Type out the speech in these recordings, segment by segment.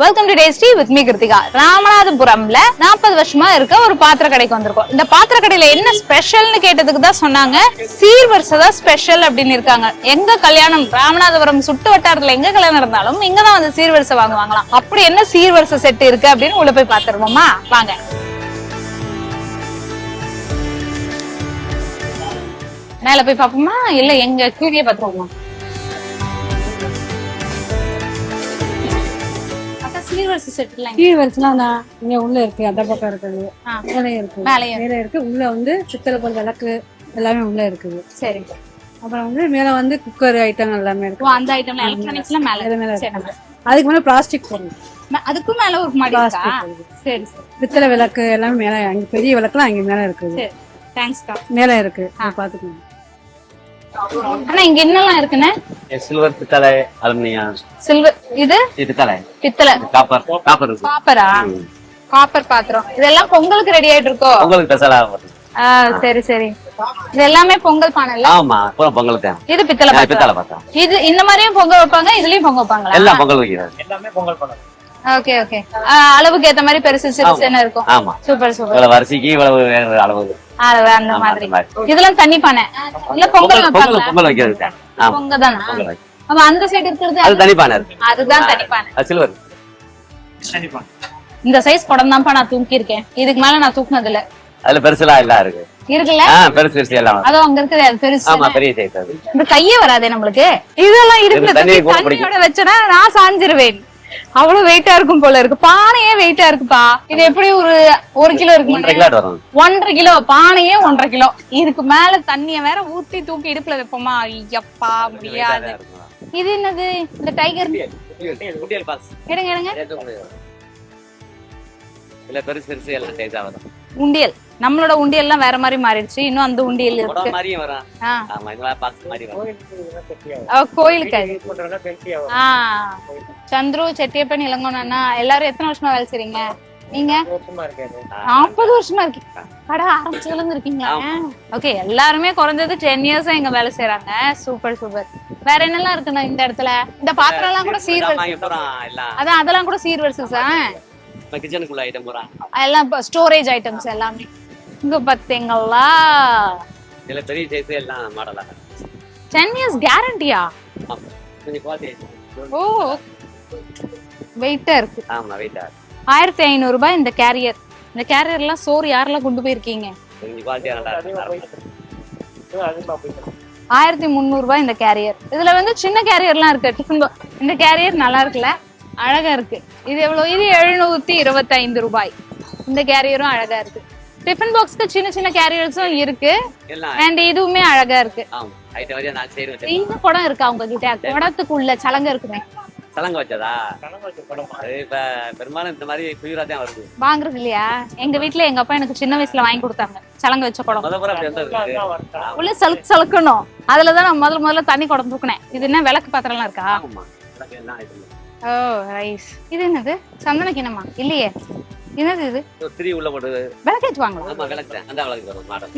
Welcome to tasty with me Krithika. ராமநாதபுரம்ல 40 வருஷமா இருக்க ஒரு பாத்திர கடைக்கு வந்திருக்கோம். இந்த பாத்திர கடையில என்ன ஸ்பெஷல்னு கேட்டதுக்கு தான் சொன்னாங்க சீர்வரிசை தான் ஸ்பெஷல் அப்படின்னு இருக்காங்க. எங்க கல்யாணம் ராமநாதபுரம் சுட்டு வட்டாரத்துல எங்க கல்யாணம் இருந்தாலும் இங்கதான் வந்து சீர்வரிசை வாங்குவாங்களாம். அப்படி என்ன சீர்வரிசை செட் இருக்கு அப்படின்னு உள்ள போய் பாத்துருவோமா? வாங்க. மேல போய் பாப்போமா இல்ல எங்க கீழே பாத்துருவோமா? சீர்வரிசை செட்லாம் சீர்வரிசைலாம் இங்க உள்ள இருக்கு, அந்த பக்கம் இருக்குது, மேலே இருக்கு, மேலே இருக்கு. உள்ள வந்து பித்தளை பொருள் விளக்கு எல்லாமே உள்ள இருக்குது. சரி. அப்புறம் வந்து மேல வந்து குக்கர் ஐட்டம் எல்லாமே இருக்கு. அந்த ஐட்டம்ல எலக்ட்ரானிக்ஸ்ல மேல மேல இருக்கு. அதுக்கு மேல பிளாஸ்டிக் பொருள், அதுக்கும் மேல ஒரு மாடி இருக்கா? சரி சரி. பித்தளை விளக்கு எல்லாமே மேல, அங்க பெரிய விளக்குலாம் அங்க மேல இருக்குது. சரி, தேங்க்ஸ்க்கா. மேல இருக்கு, பாத்துக்கோங்க. ஆனா இங்க என்னெல்லாம் இருக்குன்னு? சில்வர், பித்தளை, அலுமினியம். சில்வர், இது பித்தளை, பித்தளை, காப்பர். காப்பர் இருக்கு. காப்பரா? காப்பர் பாத்திரம். இதெல்லாம் பொங்கலுக்கு ரெடி ஆயிட்டு இருக்கோ? பொங்கலுக்கு ஸ்பெஷலா வருது. சரி சரி. இது எல்லாமே பொங்கல் பானைல? ஆமா, பொங்கலுக்கு. இது பித்தளை பாத்திரம். பித்தளை பாத்திரம். இது இந்த மாதிரியும் பொங்கல் வைப்பாங்க, இதுலயும் பொங்கல் வைப்பாங்களா? எல்லாம் பொங்கல் வைக்கிறது. எல்லாமே பொங்கல் பானை. Okay okay. அளவுக்கு ஏத்த மாதிரி பெருசு சிறுசுன்னு இருக்கும். ஆமா, சூப்பர் சூப்பர். இவ்வளவு வரிசைக்கு இவ்வளவு அளவு அந்த மாதிரி. இதெல்லாம் தண்ணி பானை இல்ல பொங்கல் வைப்பாங்களா? பொங்கல் வைக்கிறது. பொங்கல் தானா? அப்ப அந்த சைடு இருக்கிறது அது தனி பானை இருக்கு. அதுதான் தனி பானை. அது சில்வர். இந்த சைஸ் குடம் தான்ப்பா நான் தூக்கி இருக்கேன், இதுக்கு மேல நான் தூக்குனது இல்ல. அதுல பெருசுலாம் எல்லாம் இருக்கு. இருக்குல்ல? பெருசு பெருசு எல்லாம். அதோ அங்க இருக்குது, அது பெருசு. ஆமா, பெரிய சைஸ் அது. இந்த கையே வராதே நம்மளுக்கு. இதெல்லாம் இருக்கு. தண்ணியோட வச்சனா நான் சாஞ்சிருவேன். அவ்வளவு வெயிட்டா இருக்கும் போல இருக்கு. பானையே வெயிட்டா இருக்குப்பா. இது எப்படி ஒரு 1 கிலோ இருக்கு? 1.5 கிலோ வரும். 1.5 கிலோ பானையே 1.5 கிலோ. இதுக்கு மேல தண்ணிய வேற ஊத்தி தூக்கி இடுப்புல வைப்போமா? ஐயப்பா முடியாது. இது என்னது? இந்த டைகர் எடுங்க எடுங்க. இல்ல பெருசு பெருசு எல்லாம் சைஸா வரும். உண்டியல். நம்மளோட உண்டியல் எல்லாம் வேற மாதிரி மாறிடுச்சு. இன்னும் அந்த உண்டியல் இருக்கு. குடம் மாதிரியும் வரும். ஆமா, இதெல்லாம் பாக்ஸ் மாதிரி வரும். கோயிலுக்கு. சந்துரு, செட்டியப்பன், இளங்கோனா எல்லாரும் எத்தனை வருஷமா வேலை செய்றீங்க? நீங்க 40 வருஷமா இருக்கீங்க. கடை ஆரம்பிச்சதுல இருந்து இருக்கீங்களா? ஓகே, எல்லாருமே குறைஞ்சது 10 இயர்ஸா இங்க வேலை செய்யறாங்க. Super super. வேற என்னெல்லாம் இருக்குண்ணா இந்த இடத்துல? இந்த பாத்திரம் எல்லாம் கூட சீர்வரிசை. அதான் அதெல்லாம் கூட சீர்வரிசை. கிச்சனுக்குள்ள ஐட்டம் போறா எல்லாம் ஸ்டோரேஜ் ஐட்டம்ஸ் எல்லாமே இங்க பாத்தீங்களா? இல்ல பெரிய சைஸ் எல்லாம் மாடலா. 10 இயர்ஸ் கேரண்டியா? கொஞ்சம் குவாலிட்டி. ஓ, வெயிட்டா இருக்கு. ஆமா, வெயிட்டா. 1500 ரூபாய் இந்த கேரியர். இந்த கேரியர் எல்லாம் சோறு யாரெல்லாம் கொண்டு போயிருக்கீங்க? கொஞ்சம் குவாலிட்டியா நல்லா இருக்கு. 1300 ரூபாய் இந்த கேரியர். இதுல வந்து சின்ன கேரியர்லாம் இருக்கு. டிஃபன் இந்த கேரியர் நல்லா இருக்குல்ல, அழகா இருக்கு. இது எவ்வளவு? இது 725 ரூபாய். இந்த கேரியரும் அழகா இருக்கு. டிஃபன் பாக்ஸ்க்கு சின்ன சின்ன கேரியர்ஸும் இருக்கு. அண்ட் இதுவுமே அழகா இருக்கு. இந்த குடம் இருக்கா உங்ககிட்ட? குடத்துக்குள்ள சலங்க இருக்குமே. சலங்க வச்சதா? இப்ப பெரும்பாலும் இந்த மாதிரி குயிரா தான் வருது. வாங்குறது இல்லையா? எங்க வீட்டுல எங்க அப்பா எனக்கு சின்ன வயசுல வாங்கி கொடுத்தாங்க சலங்க வச்ச குடம். உள்ள சலுக்கு சலுக்கணும். அதுலதான் நான் முதல்ல தண்ணி குடம் தூக்குனேன். இது என்ன விளக்கு பாத்திரம் எல்லாம் இருக்கா? ஓ ரைஸ். இது என்னது? சந்தன கிணமா? இல்லையே, என்னது இது? உள்ள போட்டு விளக்கேச்சு வாங்க.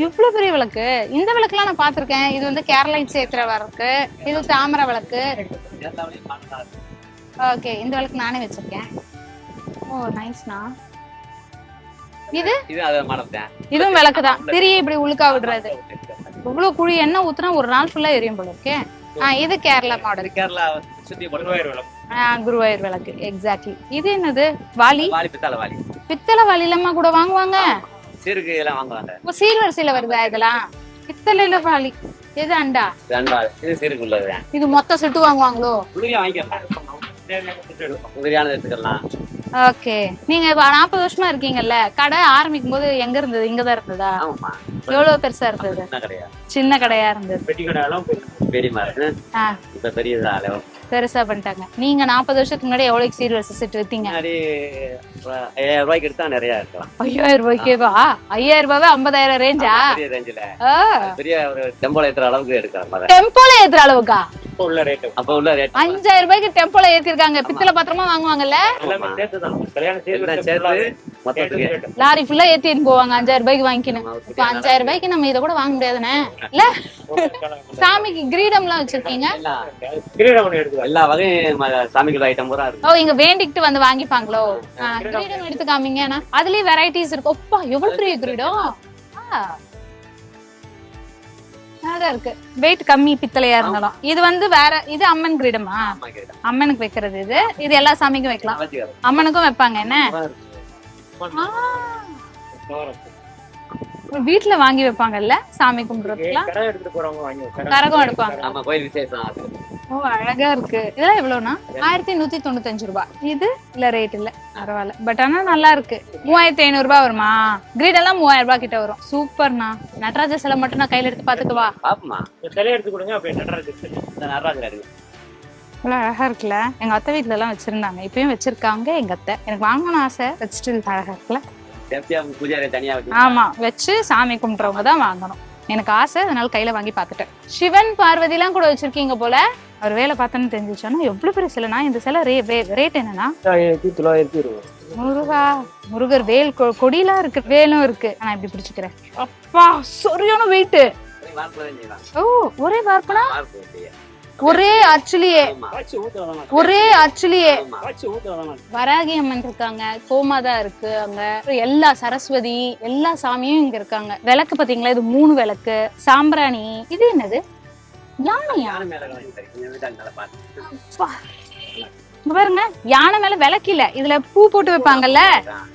இவ்வளவு பெரிய விளக்கு. இந்த விளக்குலாம் நான் பாத்திருக்கேன். இது வந்து கேரளைட் சேர்க்கிற விளக்கு, இது தாமரை விளக்கு. ஓகே, இந்த விளக்கு நானே வச்சிருக்கேன். ஓ நைஸ்னா. இது இதுவும் விளக்கு தான். திரிய இப்படி உழுக்கா விடுறது. இவ்வளவு குழி எண்ணெய் ஊத்துனா ஒரு நாள் ஃபுல்லா எரியும் போல இருக்கே. இது கேரளா மாடல். கேரளா குருவாயூர் விளக்கு. எக்ஸாக்ட்லி. இது என்னது? வாளி. பித்தளை வாளிலமா கூட வாங்குவாங்க. சீர்வரிசையில வருதா இதெல்லாம்? பித்தளையில வாளி. எது அண்டா? இது மொத்த செட்டு வாங்குவாங்களோ? ஓகே. நீங்க 40 வருஷமா இருக்கீங்கல்ல, கடை ஆரம்பிக்கும் போது எங்க இருந்தது? இங்கதான் இருந்ததா? எவ்வளவு பெருசா இருந்தது? சின்ன கடையா இருந்தது. பெருசா பண்ணிட்டாங்க. நீங்க 40 வருஷத்துக்கு முன்னாடி எவ்வளவு சீர்வரிசை செட் வித்தீங்க? 5000 ரூபாய்க்கு எடுத்தா நிறைய இருக்கலாம். 5000 ரூபாய்க்கேவா? 5000 ரூபாவே 50000 ரேஞ்சா? பெரிய ஒரு டெம்போல ஏத்துற அளவுக்கு எடுக்கலாம். டெம்போல ஏத்துற அளவுக்கா? அப்ப உள்ள ரேட் 5000 ரூபாய்க்கு டெம்போல ஏத்திருக்காங்க. பித்தளை பாத்திரமா வாங்குவாங்கல்ல, லாரி ஃபுல்லா ஏத்திட்டு போவாங்க. 5000 ரூபாய்க்கு வாங்கிக்கணும். இப்ப 5000 ரூபாய்க்கு நம்ம இதை கூட வாங்க முடியாதுனே இல்ல. சாமிக்கு கிரீடம் எல்லாம் வச்சிருக்கீங்க. எல்லா வகையும் சாமிக்கு ஐட்டம் பூரா இருக்கு. ஓ, இங்க வேண்டிக்கிட்டு வந்து வாங்கிப்பாங்களோ? கிரீடம் எடுத்து காமிங்க. அதுலயே வெரைட்டிஸ் இருக்கு. அப்பா எவ்வளவு பெரிய கிரீடம். அழகா இருக்கு. வெயிட் கம்மி பித்தளையா இருந்தாலும். இது வந்து வேற, இது அம்மன் கிரீடமா? அம்மனுக்கு வைக்கிறது. இது எல்லா சாமிக்கும் வைக்கலாம். அம்மனுக்கும் வைப்பாங்க என்ன? வீட்டுல வாங்கி வைப்பாங்கல்ல சாமி கும்பிடுறதுக்குலாம். கரகம் எடுப்பாங்க. ஓ, அழகா இருக்கு. இதெல்லாம் எவ்வளவுனா? 1195 ரூபாய். இது இல்ல ரேட் இல்ல, பரவாயில்ல. பட் ஆனா நல்லா இருக்கு. 3500 ரூபாய் வருமா? கிரீட் எல்லாம் 3000 ரூபாய் கிட்ட வரும். சூப்பர்ண்ணா. நடராஜ சிலை மட்டும் நான் கையில எடுத்து பாத்துக்கவா? அழகா இருக்குல்ல. எங்க அத்தை வீட்டுல எல்லாம் வச்சிருந்தாங்க, இப்பயும் வச்சிருக்காங்க எங்க அத்தை. எனக்கு வாங்கணும் ஆசை. வச்சுட்டு அழகா இருக்குல்ல. ஆமா, வச்சு சாமி கும்பிடுறவங்க தான் வாங்கணும். எனக்கு ஆசை, அதனால கையில வாங்கி பாத்துட்டேன். சிவன் பார்வதி எல்லாம் கூட வச்சிருக்கீங்க போல. அவர் வேலை பார்த்தோன்னு தெரிஞ்சிச்சோன்னா எவ்வளவு பெரிய சிலைனா. இந்த சிலை ரேட் என்னன்னா 1920. முருகா, முருகர் வேல் கொடியெல்லாம் இருக்கு, வேலும் இருக்கு. நான் இப்படி பிடிச்சுக்கிறேன். அப்பா சரியான வெயிட். ஓ, ஒரே வார்ப்பனா? ஒரே அச்சுலியே வராகி அம்மன் இருக்காங்க, கோமாதா இருக்கு அங்க, எல்லா சரஸ்வதி எல்லா சாமியும் இங்க இருக்காங்க. விளக்கு பாத்தீங்களா? இது 3 விளக்கு. சாம்பிராணி. இது என்னது? யானையா? பாருங்க, யானை மேல விளக்கில, இதுல பூ போட்டு வைப்பாங்கல்ல,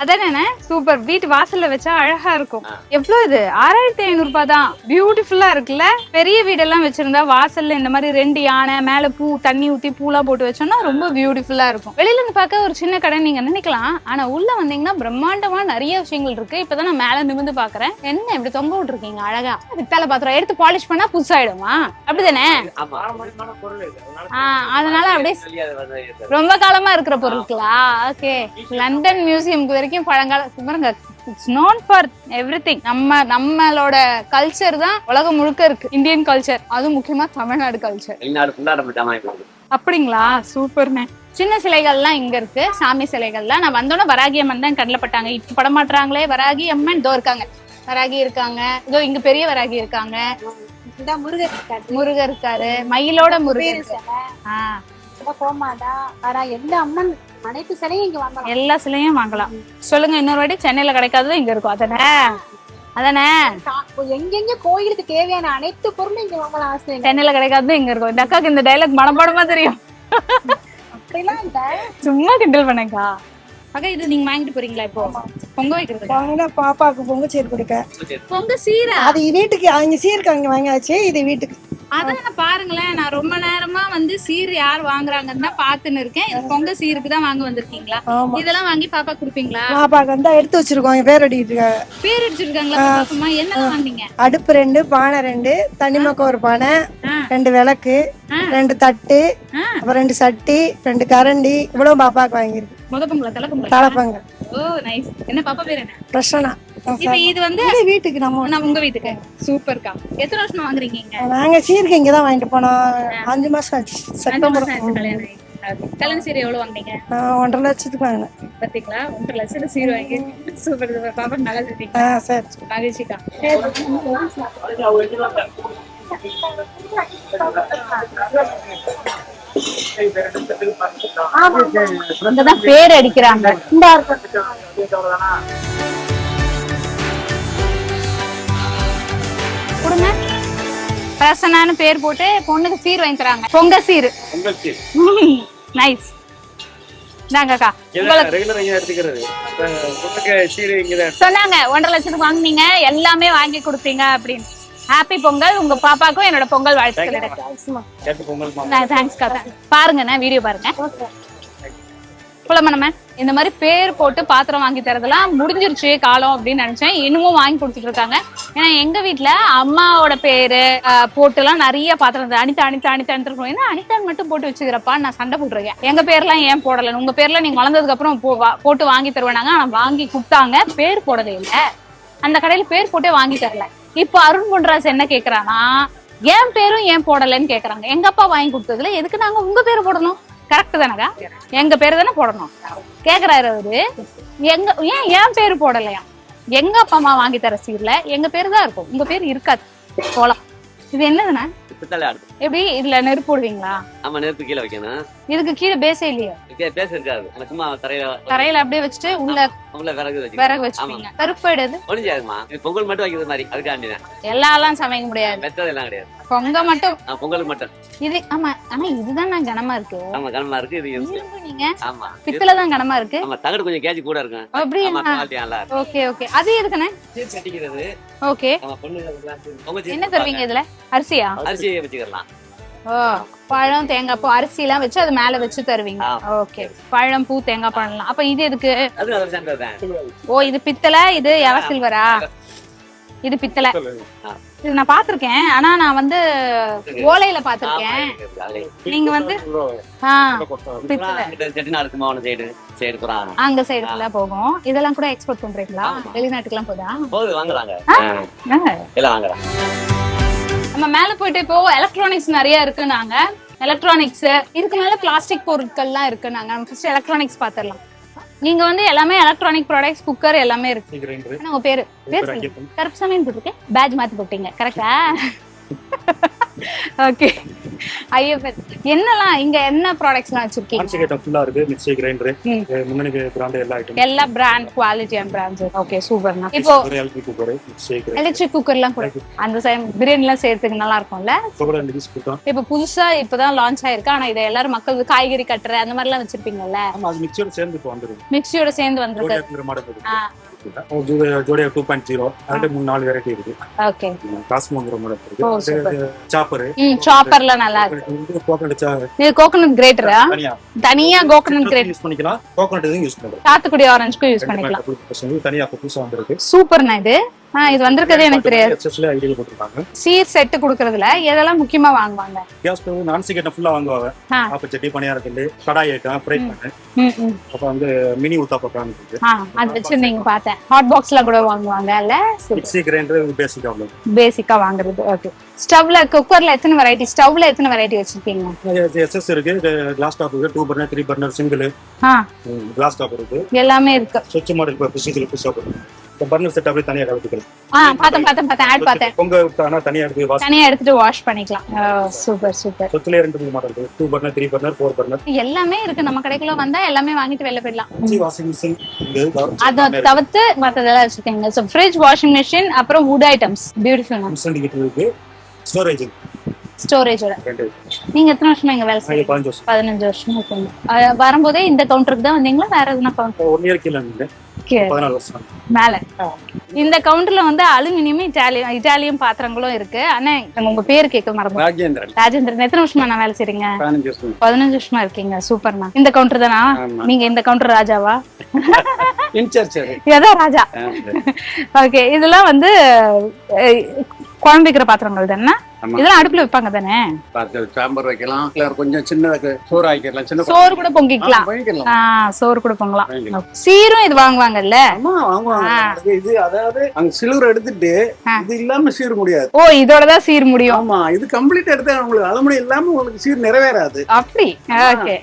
அதானே? சூப்பர். வீட்டு வாசல்ல வச்சா அழகா இருக்கும். எவ்வளவு இது? 6500 ரூபாய் தான். பியூட்டிஃபுல்லா இருக்குல்ல. பெரிய வீடெல்லாம் வச்சிருந்தா வாசல்ல இந்த மாதிரி 2 யானை, மேல பூ, தண்ணி ஊத்தி பூலாம் போட்டு வச்சோம்னா ரொம்ப பியூட்டிஃபுல்லா இருக்கும். வெளியில இருந்து பார்க்க ஒரு சின்ன கடை நீங்க நினைக்கலாம், ஆனா உள்ள வந்தீங்கன்னா பிரம்மாண்டமா நிறைய விஷயங்கள் இருக்கு. இப்பதான் நான் மேல நிமிந்து பாக்குறேன். என்ன இப்படி தொங்க விட்டுருக்கீங்க அழகா? பித்தளை பாத்திரம் எடுத்து பாலிஷ் பண்ணா புதுசாயிடுமா? அப்படிதானே? அதனால அப்படியே ரொம்ப காலமா இருக்கிற பொருட்களா? ஓகே. லண்டன் மியூசியம்க்கு வரைக்கும் பழங்கால பாருங்க. It's known for everything. நம்மளோட கல்ச்சர் தான் உலகம் முழுக்க இருக்கு. இந்தியன் கல்ச்சர், அதுவும் முக்கியமா தமிழ்நாடு கல்ச்சர். அப்படிங்களா? சூப்பர்ண்ணே. சின்ன சிலைகள்லாம் இங்க இருக்கு. சாமி சிலைகள்லாம் நான் வந்தோன்னே வராகி அம்மன் தான் கண்ணில் பட்டாங்க. இப்ப படமாட்டுறாங்களே வராகி அம்மன். இதோ இருக்காங்க, வராகி இருக்காங்க. இதோ இங்க பெரிய வராகி இருக்காங்க. முருகர் இருக்காரு, மயிலோட முருகர். எல்லா அம்மன் அனைத்து சிலையும் இங்க வாங்கலாம். எல்லா சிலையும் வாங்கலாம். சொல்லுங்க, இன்னொரு வாட்டி சென்னையில கிடைக்காதது இங்க இருக்கும். அதானே எங்கெங்க கோயிலுக்கு தேவையான அனைத்து பொருளும் இங்க வாங்கலாம். சென்னையில கிடைக்காதது இங்க இருக்கும். இந்த அக்காக்கு இந்த டைலாக் மனப்பாடமா தெரியும். அப்படிலாம் இல்ல, சும்மா கிண்டல் பண்ணேக்கா. அக்கா, இது நீங்க வாங்கிட்டு போறீங்களா? இப்போ பொங்க வைக்கிறது பாப்பாக்கு பொங்க சீர் கொடுக்க. பொங்க சீரா? அது வீட்டுக்கு அங்க சீருக்கு அங்க வாங்கியாச்சு. இது வீட்டுக்கு. அதான் பாருங்களேன், நான் ரொம்ப நேரமா வந்து சீர் யார் வாங்குறாங்கன்னு தான் பாத்துன்னு இருக்கேன். இது பொங்க சீருக்கு தான் வாங்க வந்திருக்கீங்களா? இதெல்லாம் வாங்கி பாப்பா குடுப்பீங்களா? பாப்பாக்கு வந்து எடுத்து வச்சிருக்கோம். பேர் அடிச்சிருக்காங்க. பேர் அடிச்சிருக்காங்களா? பாப்பா என்ன வாங்குனீங்க? அடுப்பு 2, பானை 2, தண்ணிமக்க ஒரு பானை, 2 விளக்கு, 2 தட்டு, அப்புறம் 2 சட்டி, 2 கரண்டி, இவ்வளவு பாப்பாக்கு வாங்கிருக்கு. தலைப்பொங்கல். ஓ நைஸ். என்ன பாப்பா பேர் என்ன? பிரசன்னா. இப்போ இது வந்து வீட்டுக்கு நம்ம உங்க வீட்டுக்கு. சூப்பர்க்கா. எத்தனை வருஷமா வாங்குறீங்க? நாங்க சீருக்கு இங்க தான் வாங்கிட்டு போனோம். 5 மாசம் ஆச்சு. செப்டம்பர் கல்யாண சீர் எவ்வளவு வாங்குனீங்க? 1.5 லட்சத்துக்கு வாங்கினேன். பாத்தீங்களா? 1.5 லட்சத்துக்கு சீர் வாங்கி. சூப்பர். பாப்பா நல்லா செஞ்சீங்க. சரி. மகிழ்ச்சிக்கா. இங்கதான் பேர் அடிக்கிறாங்க. கொடுங்க. பிரசன்னான்னு பேர் போட்டு பொண்ணுக்கு சீர் வாங்கி தராங்க. பொங்க சீர். நைஸ். நாங்கக்கா சொன்னாங்க 1.5 லட்சத்துக்கு வாங்குனீங்க, எல்லாமே வாங்கி கொடுத்தீங்க அப்படின்னு. ஹாப்பி பொங்கல். உங்க பாப்பாக்கும் என்னோட பொங்கல் வாழ்த்துக்கள். பாருங்க, வீடியோ பாருங்க. நம்ம இந்த மாதிரி பேர் போட்டு பாத்திரம் வாங்கி தரதெல்லாம் முடிஞ்சிருச்சு காலம் அப்படின்னு நினைச்சேன். இன்னமும் வாங்கி கொடுத்துட்டு இருக்காங்க. ஏன்னா எங்க வீட்டுல அம்மாவோட பேரு போட்டு எல்லாம் நிறைய பாத்திரம் அனிதா இருக்கணும். ஏன்னா அனிதான் மட்டும் போட்டு வச்சுக்கிறப்பா நான் சண்டை போட்டுருக்கேன். எங்க பேர்லாம் ஏன் போடல? உங்க பேர்ல நீங்க வளர்ந்ததுக்கு அப்புறம் போட்டு வாங்கி தருவேனாங்க. ஆனா வாங்கி கொடுத்தாங்க, பேர் போடவே இல்லை. அந்த கடையில பேர் போட்டே வாங்கி தரல. இப்ப அருண் பொன்ராஜ் என்ன கேக்குறானா, என் பேரும் ஏன் போடலைன்னு கேக்குறாங்க. எங்க அப்பா வாங்கி கொடுத்ததுல எதுக்கு நாங்க உங்க பேரு போடணும்? கரெக்ட் தானக்கா? எங்க பேரு தானே போடணும் கேக்குறாரு அவரு. என் பேரு போடலையா? எங்க அப்பா அம்மா வாங்கி தர சீர்ல எங்க பேரு தான் இருக்கும், உங்க பேரு இருக்காது. போலாம். இது என்னதுண்ணா? எப்படி இதுல நெருப்பு போடுவீங்களா? ஆமா, நெருப்பு கீழே வைக்கணும். இதுக்கு கீழே பேசே இல்லையா? பேச இருக்காது, சும்மா தரையில அப்படியே வச்சுட்டு உள்ள விறகு வச்சுப்பீங்க. கருப்பாடு அது ஒளிஞ்சாதுமா. பொங்கல் மட்டும் வைக்கிறது மாதிரி, அதுக்காண்டி எல்லாம் சமைக்க முடியாது. மெத்தது எல்லாம் கிடையாது, பொங்க மட்டும். பொங்கலுக்கு மட்டும் இது. ஆமா, ஆனா இதுதான் நான் கனமா இருக்கு. ஆமா, கனமா இருக்கு. இது நீங்க ஆமா பித்தளை தான் கனமா இருக்கு. ஆமா, தகடு கொஞ்சம் கேஜி கூட இருக்கும். அப்படியே. Okay okay. அது எதுக்குண்ணே? கட்டிக்கிறது. ஓகே. என்ன தருவீங்க இதுல? அரிசியா? அரிசி வச்சுக்கலாம். ஓ, பழம் தேங்காய் பூ அரிசி எல்லாம் வச்சு அது மேல வச்சு தருவீங்க. ஓகே. பழம் பூ தேங்காய் பழம். அப்ப இது எதுக்கு? ஓ, இது பித்தளை, இது எவ சில்வரா? இது பித்தளை. இது நான் பாத்திருக்கேன், ஆனா நான் வந்து ஓலையில பாத்திருக்கேன். நீங்க வந்து அங்க சைடுல போகும். இதெல்லாம் கூட எக்ஸ்போர்ட் பண்றீங்களா? வெளிநாட்டுக்கு எல்லாம் போதா? நம்ம மேல போயிட்டு இப்போ எலக்ட்ரானிக்ஸ் நிறைய இருக்குனாங்க. எலக்ட்ரானிக்ஸ் இதுக்கு மேல பிளாஸ்டிக் பொருட்கள்லாம் இருக்குனாங்க. நம்ம ஃபர்ஸ்ட் எலக்ட்ரானிக்ஸ் பாத்திரலாம். நீங்க வந்து எல்லாமே எலக்ட்ரானிக் ப்ராடக்ட்ஸ், குக்கர் எல்லாமே இருக்கு. உங்க பேரு கருப்புசாமின்னு போட்டுருக்கேன். பேட்ச் மாத்தி போட்டீங்க, கரெக்டா? ஓகே. ஐஎஃப்எஸ் என்னலாம் இங்க என்ன ப்ராடக்ட்ஸ்லாம் வச்சிருக்கீங்க? ஆன்சிகேட்டம் ஃபுல்லா இருக்கு. மிக்ஸி கிரைண்டர், முன்னணி பிராண்ட் எல்லா ஐட்டம், எல்லா brand quality and brands. Okay, சூப்பர்ண்ணா. இப்போ electric cooker, mixie grinder, electric குக்கர்லாம் கூட அந்த பிரியாணிலாம் செய்யறதுக்கு நல்லா இருக்கும்ல. இப்போ புதுசா இப்பதான் லான்ச் ஆயிருக்கு. ஆனா இதை எல்லாரும் மக்கள் காய்கறி கட்டுற அந்த மாதிரி எல்லாம் வச்சிருப்பீங்கல்ல? ஆமா, அது மிக்ஸியோட சேர்ந்து வந்துரும். மிக்ஸியோட சேர்ந்து வந்திருக்கு. ஜோடியா 2.0 அதுல 3-4 வெரைட்டி இருக்கு. ஓகே. காஸ்மோங்கிற மாடல் இருக்கு. சாப்பர். சாப்பர்ல நல்லா இருக்கு. கோகனட் கிரேட்டரா? தனியா கோகனட் கிரேட்டர் யூஸ் பண்ணிக்கலாம். கோகனட் இதுவும் யூஸ் பண்ணலாம். சாத்துக்குடி ஆரஞ்சுக்கு யூஸ் பண்ணிக்கலாம். தனியா புதுசா வந்திருக்கு. சூப்பர்ண்ணா. இது வந்திருக்கதே எனக்கு தெரியாது. எஸ்எஸ்ல ஐடியா போட்டுருக்காங்க. சீர் செட் குடுக்குறதுல எதெல்லாம் முக்கியமா வாங்குவாங்க? கேஸ் ஸ்டவ், நான்ஸ்டிக் ஃபுல்லா வாங்குவாங்க. ஆப்ப சட்டி, பணியாரக்கல்லு, கடாய் ஐட்டம், ஃப்ரை பேன், அப்ப வந்து மினி ஊத்தாப்பம் இருக்கு. அது வச்சிருந்தீங்க பார்த்தேன். ஹாட் பாக்ஸ்ல கூட வாங்குவாங்கல்ல. மிக்ஸி கிரைண்டர் பேசிக்கா உள்ளது. பேசிக்கா வாங்குறது. ஓகே. ஸ்டவ்ல, குக்கர்ல எத்தனை வெரைட்டி, ஸ்டவ்ல எத்தனை வெரைட்டி வச்சிருக்கீங்க? எஸ்எஸ் இருக்கு, கிளாஸ் டாப் இருக்கு, 2 burner 3 burner single, class top இருக்கு. எல்லாமே இருக்கு. ஸ்விட்ச் மாடல் இப்ப புதுசுல புதுசா போடுறாங்க. பர்னர் செட் அப்படியே தனியா கலந்துக்கலாம். பார்த்தேன் ஆட் பார்த்தேன். பொங்க விட்டானா தனியா எடுத்து வாஷ் பண்ணிக்கலாம். Super super. சொத்துலயே 2 மாடல் இருக்கு. 2 பர்னர் 3 பர்னர் 4 பர்னர் எல்லாமே இருக்கு. நம்ம கடைக்குள்ள வந்தா எல்லாமே வாங்கிட்டு வெளில போயிடலாம். வாஷிங் மிஷின் அத தவிர்த்து மத்ததெல்லாம் வச்சிருக்கீங்க. சோ ஃப்ரிட்ஜ், வாஷிங் மிஷின், அப்புறம் வுட் ஐட்டம்ஸ். பியூட்டிஃபுல். இருக்கு. ஸ்டோரேஜோட. நீங்க எத்தனை வருஷமா இங்க வேலை செய்றீங்க? 15 வருஷமா இருக்கீங்க. வரும்போதே இந்த கவுண்டருக்கு தான் வந்தீங்களா? வேற எதுனா கவுண்டர்? 1 இயர் கீழ இருந்தேன். 14 வருஷம் மேல. இந்த கவுண்டர்ல வந்து அலுமினியம், இட்டாலியன் பாத்திரங்களும் இருக்கு. ஆனா உங்க பேர் கேட்க மறந்தேன். ராஜேந்திரன். எத்தனை வருஷமா நான் வேலை செய்றீங்க? 15 வருஷமா இருக்கீங்க. சூப்பர்ண்ணா. இந்த கவுண்டர் தானா? நீங்க இந்த கவுண்டர் ராஜாவா? இதான் ராஜா. ஓகே. இதெல்லாம் வந்து குழம்பு வைக்கிற பாத்திரங்கள் தானே? இதெல்லாம் அடுப்புல வைப்பாங்க தானே? சாம்பார் வைக்கலாம், கொஞ்சம் சின்னதுக்கு சோறு ஆக்கிடலாம். சின்ன சோறு கூட பொங்கிக்கலாம். சோறு கூட பொங்கலாம். சீரும் இது வாங்குவாங்கல்ல? இது அதாவது அங்க சிலுவர் எடுத்துட்டு இது இல்லாம சீர் முடியாது. ஓ, இதோடதான் சீர் முடியும். ஆமா, இது கம்ப்ளீட் எடுத்து உங்களுக்கு அலுமினியம் இல்லாம உங்களுக்கு சீர் நிறைவேறாது. அப்படி. ஓகே.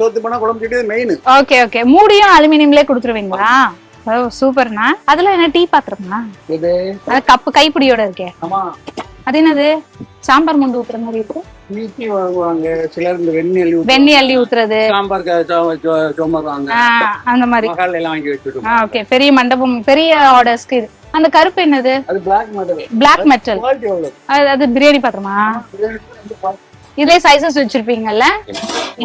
சோத்து பண்ணா குழம்பு சட்டி மெயின். Okay okay. மூடியும் அலுமினியம்லயே கொடுத்துருவீங்களா? ஓ, சூப்பர்ண்ணா. அதுல என்ன டீ பாத்திரமா? இது கப்பு கைப்பிடியோட இருக்கே. ஆமா. அது என்னது? சாம்பார் முண்டு ஊத்துற மாதிரி இருக்கு. நீக்கி வாங்குவாங்க சிலர். இந்த வெண்ணி அள்ளி ஊத்துறது, சாம்பாருக்கு சோமருவாங்க, அந்த மாதிரி மகால் எல்லாம் வாங்கி வச்சுட்டு. ஓகே. பெரிய மண்டபம், பெரிய ஆர்டர்ஸ்க்கு இது. அந்த கருப்பு என்னது? அது பிளாக் மெட்டல். Black metal. அது பிரியாணி பாத்திரமா? இதே சைஸஸ் வச்சிருப்பீங்கல்ல?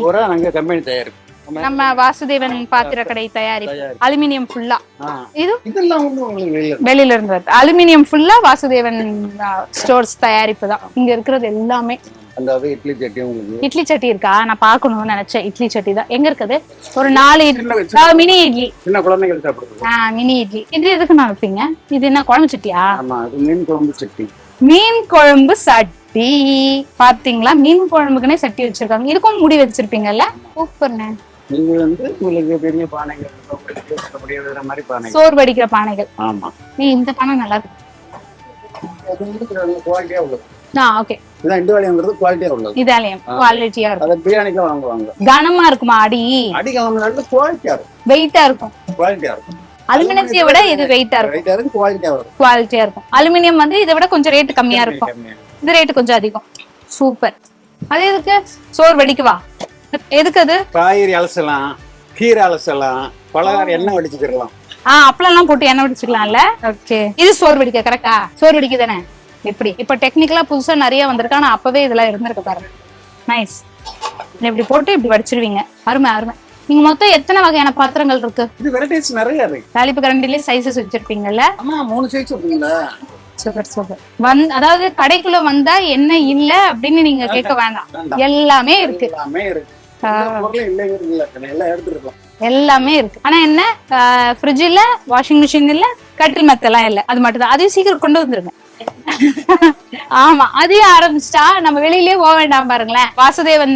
ஒரு அங்க கம்பெனி தயாரிப்பு. நம்ம வாசுதேவன் பாத்திர கடை தயாரிப்பு. அலுமினியம் ஃபுல்லா. இது இதெல்லாம் வெளியில இருந்து வருது. அலுமினியம் ஃபுல்லா வாசுதேவன் ஸ்டோர்ஸ் தயாரிப்பு தான். இங்க இருக்கிறது எல்லாமே. இட்லி சட்டி. உங்களுக்கு இட்லி சட்டி இருக்கா? நான் பாக்கணும்னு நினைச்சேன். இட்லி சட்டி தான். எங்க இருக்குது? ஒரு 4 மினி இட்லி. சின்ன குழந்தைகள் சாப்பிடுறது. மினி இட்லி. இது எதுக்கு நான் வைப்பீங்க? இது என்ன குழம்பு சட்டியா? ஆமா, அது மீன் குழம்பு சட்டி. மீன் குழம்பு சட்டி. பாத்தீங்களா? மீன் குழம்புக்குன்னே சட்டி வச்சிருக்காங்க. இதுக்கும் முடி வச்சிருப்பீங்கல்ல? சூப்பர்ண்ணே. நீங்க வந்து உங்களுக்கு பெரிய பானைகள், மாதிரி பானைகள், சோறு வடிக்கிற பானைகள். ஆமா. இந்த பானை நல்லா இருக்கு. ஓகே. இதான் இண்டுவாலியம்ங்கிறது குவாலிட்டியா உள்ளது. இதாலியம் குவாலிட்டியா இருக்கும். அத பிரியாணிக்கு வாங்குவாங்க. கனமா இருக்குமா அடி? அடி கனமா குவாலிட்டியா இருக்கும். வெயிட்டா இருக்கும். குவாலிட்டியா இருக்கும். அலுமினியத்தை விட இது வெயிட்டா இருக்கும். வெயிட்டா இருக்கும், குவாலிட்டியா இருக்கும். குவாலிட்டியா இருக்கும். அலுமினியம் வந்து இதை விட கொஞ்சம் ரேட் கம்மியா இருக்கும். இது ரேட் கொஞ்சம் அதிகம். சூப்பர். அது எதுக்கு? சோறு வடிக்கவா? எதுக்கு அது? காய்கறி அலசலாம், கீரை அலசலாம், பலகாரம் எண்ணெய் வடிச்சுக்கலாம். அப்பளம் எல்லாம் போட்டு எண்ணெய் வடிச்சுக்கலாம்ல. ஓகே. இது சோறு வடிக்க கரெக்டா? சோறு வடிக்க தானே? எப்படி இப்ப டெக்னிக்கலா புதுசா நிறைய வந்திருக்கு. ஆனா அப்பவே இதெல்லாம் இருந்திருக்கு பாருங்க. நைஸ். இப்படி போட்டு இப்படி வடிச்சிருவீங்க. அருமை அருமை. நீங்க மொத்தம் எத்தனை வகையான பாத்திரங்கள் இருக்கு? இது வெரைட்டிஸ் நிறைய இருக்கு. தாளிப்பு கரண்டிலே சைஸஸ் வச்சிருப்பீங்கல்ல? ஆமா 3 சைஸ் இருக்குங்களா? Super super. அதாவது கடைக்குள்ள வந்தா என்ன இல்ல அப்படின்னு நீங்க கேட்க வேண்டாம். எல்லாமே இருக்கு. எல்லாமே இருக்கு. பொருளே இல்ல எல்லாம் எடுத்துறோம். எல்லாமே இருக்கு. ஆனா என்ன, ஃப்ரிட்ஜ் இல்ல, வாஷிங் மிஷின் இல்ல, கட்டில் மெத்தெல்லாம் இல்ல. அது மட்டும் தான். அதையும் சீக்கிரம் கொண்டு வந்துருங்க. ஆமா, அதையும் ஆரம்பிச்சிட்டா நம்ம வெளியிலேயே போக வேண்டாம். பாருங்களேன், வாசுதேவன்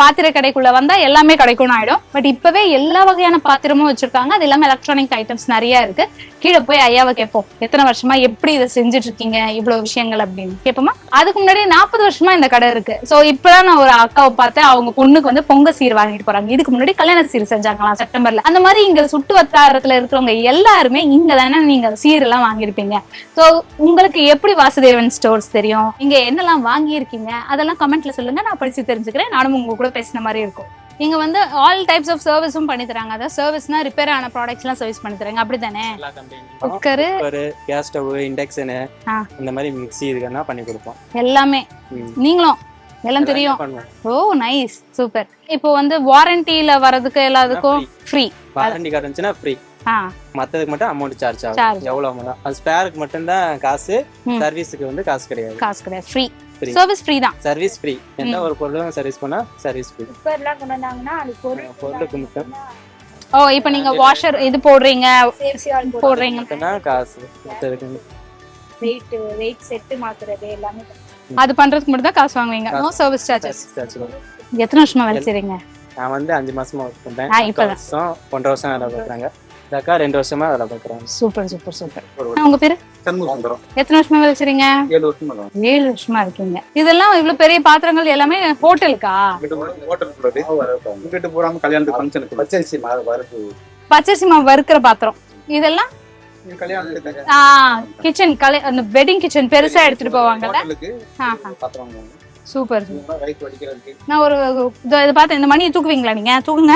பாத்திர கடைக்குள்ள வந்தா எல்லாமே கிடைக்கும்னு ஆயிடும். பட் இப்பவே எல்லா வகையான பாத்திரமும் வச்சிருக்காங்க. அது இல்லாம எலக்ட்ரானிக் ஐட்டம்ஸ் நிறைய இருக்கு. கீழே போய் ஐயாவை கேட்போம், எத்தனை வருஷமா எப்படி இதை செஞ்சுட்டு இருக்கீங்க, இவ்வளவு விஷயங்கள் அப்படின்னு கேட்போமா. அதுக்கு முன்னாடி 40 வருஷமா இந்த கடை இருக்கு. சோ இப்பதான் நான் ஒரு அக்காவை பார்த்தேன். அவங்க பொண்ணுக்கு வந்து பொங்க சீர் வாங்கிட்டு போறாங்க. இதுக்கு முன்னாடி கல்யாண சீர் செஞ்சாங்களாம் செப்டம்பர்ல. அந்த மாதிரி இங்க சுட்டு வட்டாரத்துல இருக்கிறவங்க எல்லாருமே இங்க தானே நீங்க சீர் எல்லாம் வாங்கியிருப்பீங்க. சோ உங்களுக்கு எப்படி வாசுதேவன் ஸ்டோர்ஸ் தெரியும், இங்க என்னெல்லாம் வாங்கி இருக்கீங்க, அதெல்லாம் கமெண்ட்ல சொல்லுங்க. நான் படிச்சு தெரிஞ்சுக்கிறேன். நானும் உங்க கூட பேசின மாதிரி இருக்கும். நீங்க வந்து ஆல் டைப்ஸ் ஆஃப் சர்வீஸும் பண்ணி தராங்க. அதாவது சர்வீஸ்னா ரிப்பேர் ஆன ப்ராடக்ட்ஸ் எல்லாம் சர்வீஸ் பண்ணி தராங்க. அப்படிதானே? குக்கர், கேஸ் ஸ்டவ், இண்டக்ஷன், இந்த மாதிரி மிக்ஸி இதுக்கென்னா பண்ணி கொடுப்போம். எல்லாமே நீங்களும் எல்லாம் தெரியும். ஓ நைஸ், சூப்பர். இப்போ வந்து வாரண்டில வரதுக்கு எல்லாத்துக்கும் ஃப்ரீ. வாரண்டி கார்டு இருந்துச்சுன்னா ஃப்ரீ. மத்ததுக்கு மட்டும் அமௌண்ட் சார்ஜ் ஆகும். எவ்வளவு அமௌண்ட்? அது ஸ்பேருக்கு மட்டும் தான் காசு. சர்வீஸ்க்கு வந்து காசு கிடையாது. காசு கிடையாது. ஃப்ரீ. சர்வீஸ் ஃப்ரீ தான். Service free. எந்த ஒரு பொருளும் சர்வீஸ் பண்ணா சர்வீஸ் ஃப்ரீ. குக்கர்லாம் கொண்டு வந்தாங்கன்னா அது பொருளுக்கு மட்டும். ஓ இப்போ நீங்க வாஷர் இது போடுறீங்க, போடுறீங்கன்னா காசு. மத்ததுக்கு வெயிட் செட் மாத்துறது எல்லாமே அது பண்றதுக்கு மட்டும் தான் காசு வாங்குவீங்க. No service charges. எத்தனை வருஷமா வேலை செய்றீங்க? நான் வந்து 5 மாசமா ஒர்க் பண்றேன். 1.5 வருஷம் வேலை பார்க்குறாங்க. அக்கா 2 வருஷமா வேலை பார்க்குறாங்க. Super super super. உங்க பேரு? சண்முகம். எத்தனை வருஷமா வேலை செய்றீங்க? 7 வருஷமா. 7 வருஷமா இருக்கீங்க. இதெல்லாம் இவ்வளவு பெரிய பாத்திரங்கள் எல்லாமே ஹோட்டலுக்கா? ஹோட்டலுக்கு வீட்டு போறாம கல்யாணத்துக்கு ஃபங்க்ஷனுக்கு பச்சரிசி மாவு வறுத்து. பச்சரிசி மாவு வறுக்கிற பாத்திரம் இதெல்லாம் கிச்சன் அந்த வெட்டிங் கிச்சன் பெருசா எடுத்துட்டு போவாங்கல்ல. சூப்பர். நான் ஒரு இதை பார்த்தேன். இந்த மணியை தூக்குவீங்களா நீங்க? தூக்குங்க.